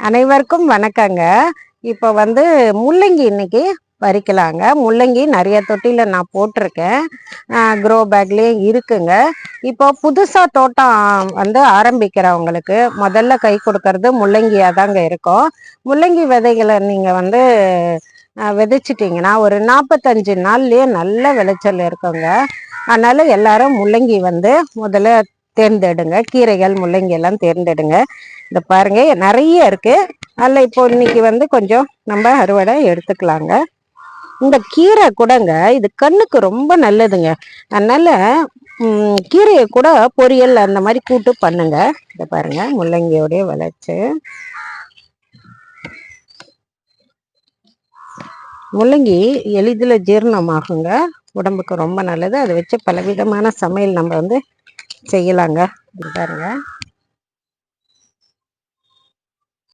அனைவருக்கும் வணக்கங்க. இப்போ முள்ளங்கி இன்னைக்கு பறிக்கலாங்க. முள்ளங்கி நிறைய தொட்டியில் நான் போட்டிருக்கேன். க்ரோ பேக்லேயும் இருக்குங்க. இப்போ புதுசாக தோட்டம் ஆரம்பிக்கிறவங்களுக்கு முதல்ல கை கொடுக்கறது முள்ளங்கியாக தாங்க இருக்கும். முள்ளங்கி விதைகளை நீங்கள் விதைச்சிட்டிங்கன்னா ஒரு 45 நாள்லேயே நல்ல விளைச்சல் இருக்குங்க. அதனால எல்லாரும் முள்ளங்கி முதல்ல தேர்ந்தெடுங்க. கீரைகள் முள்ளங்கி எல்லாம் தேர்ந்தெடுங்க. இந்த பாருங்க நிறைய இருக்கு. அதில் இப்போ இன்னைக்கு கொஞ்சம் நம்ம அறுவடை எடுத்துக்கலாங்க. இந்த கீரை கூடங்க இது கண்ணுக்கு ரொம்ப நல்லதுங்க. அதனால கீரையை கூட பொரியல் அந்த மாதிரி கூட்டு பண்ணுங்க. இதை பாருங்க முள்ளங்கியோடைய வளர்ச்சி. முள்ளங்கி எளிதில் ஜீரணமாகுங்க. உடம்புக்கு ரொம்ப நல்லது. அதை வச்சு பலவிதமான சமையல் நம்ம செய்யலாங்க. இது பாருங்க.